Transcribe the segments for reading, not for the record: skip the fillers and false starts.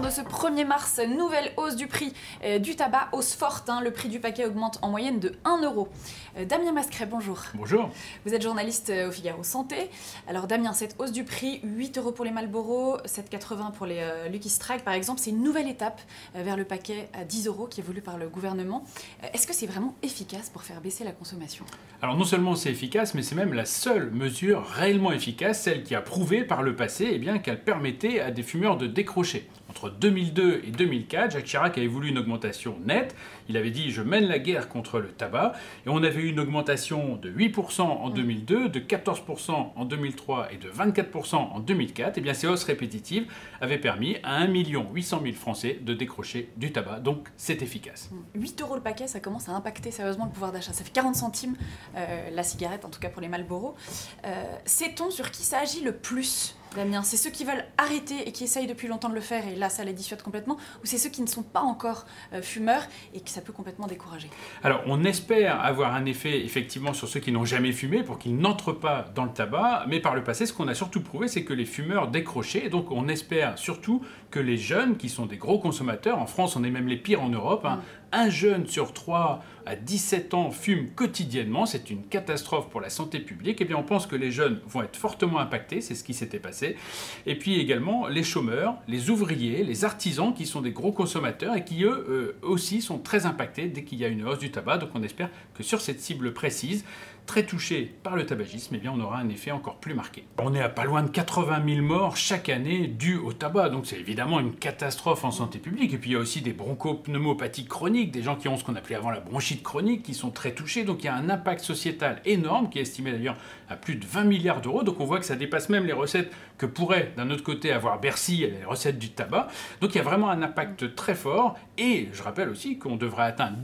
de ce 1er mars, nouvelle hausse du prix du tabac, hausse forte, le prix du paquet augmente en moyenne de 1 €. Damien Mascret, bonjour. Bonjour. Vous êtes journaliste au Figaro Santé. Alors Damien, cette hausse du prix, 8 € pour les Marlboro, 7,80 pour les Lucky Strike par exemple, c'est une nouvelle étape vers le paquet à 10 € qui est voulu par le gouvernement. Est-ce que c'est vraiment efficace pour faire baisser la consommation? Alors non seulement c'est efficace, mais c'est même la seule mesure réellement efficace, celle qui a prouvé par le passé qu'elle permettait à des fumeurs de décrocher. Entre 2002 et 2004, Jacques Chirac avait voulu une augmentation nette. Il avait dit « je mène la guerre contre le tabac ». Et on avait eu une augmentation de 8% en 2002, de 14% en 2003 et de 24% en 2004. Et bien ces hausses répétitives avaient permis à 1 800 000 Français de décrocher du tabac. Donc c'est efficace. 8 € le paquet, ça commence à impacter sérieusement le pouvoir d'achat. Ça fait 40 centimes la cigarette, en tout cas pour les Marlboro. Sait-on sur qui ça agit le plus, Damien? C'est ceux qui veulent arrêter et qui essayent depuis longtemps de le faire et là ça les dissuade complètement, ou c'est ceux qui ne sont pas encore fumeurs et que ça peut complètement décourager? Alors on espère avoir un effet effectivement sur ceux qui n'ont jamais fumé pour qu'ils n'entrent pas dans le tabac, mais par le passé ce qu'on a surtout prouvé c'est que les fumeurs décrochaient, et donc on espère surtout que les jeunes qui sont des gros consommateurs, en France on est même les pires en Europe, un jeune sur 3 à 17 ans fume quotidiennement, c'est une catastrophe pour la santé publique. Et bien on pense que les jeunes vont être fortement impactés, c'est ce qui s'était passé. Et puis également les chômeurs, les ouvriers, les artisans qui sont des gros consommateurs et qui eux aussi sont très impactés dès qu'il y a une hausse du tabac. Donc on espère que sur cette cible précise, très touchée par le tabagisme, eh bien on aura un effet encore plus marqué. On est à pas loin de 80 000 morts chaque année dues au tabac, donc c'est évidemment une catastrophe en santé publique. Et puis il y a aussi des bronchopneumopathies chroniques, des gens qui ont ce qu'on appelait avant la bronchite chronique, qui sont très touchés. Donc il y a un impact sociétal énorme, qui est estimé d'ailleurs à plus de 20 milliards d'euros. Donc on voit que ça dépasse même les recettes que pourrait d'un autre côté avoir Bercy, les recettes du tabac. Donc il y a vraiment un impact très fort. Et je rappelle aussi qu'on devrait atteindre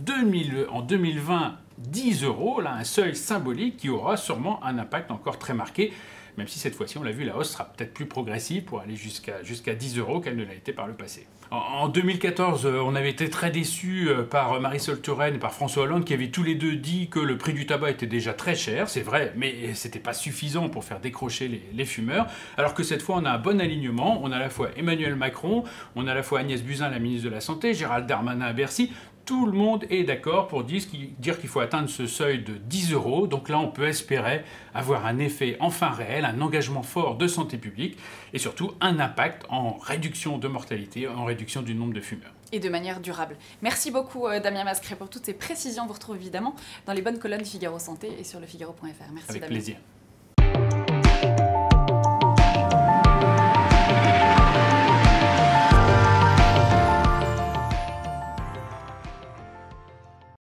en 2020 10 €, là, un seuil symbolique qui aura sûrement un impact encore très marqué, même si cette fois-ci, on l'a vu, la hausse sera peut-être plus progressive pour aller jusqu'à 10 € qu'elle ne l'a été par le passé. En 2014, on avait été très déçus par Marisol Touraine et par François Hollande qui avaient tous les deux dit que le prix du tabac était déjà très cher, c'est vrai, mais c'était pas suffisant pour faire décrocher les fumeurs, alors que cette fois on a un bon alignement, on a à la fois Emmanuel Macron, on a à la fois Agnès Buzyn, la ministre de la Santé, Gérald Darmanin à Bercy. Tout le monde est d'accord pour dire qu'il faut atteindre ce seuil de 10 €. Donc là, on peut espérer avoir un effet enfin réel, un engagement fort de santé publique et surtout un impact en réduction de mortalité, en réduction du nombre de fumeurs. Et de manière durable. Merci beaucoup Damien Mascret pour toutes ces précisions. Vous retrouvez évidemment dans les bonnes colonnes du Figaro Santé et sur lefigaro.fr. Merci Avec Damien. plaisir.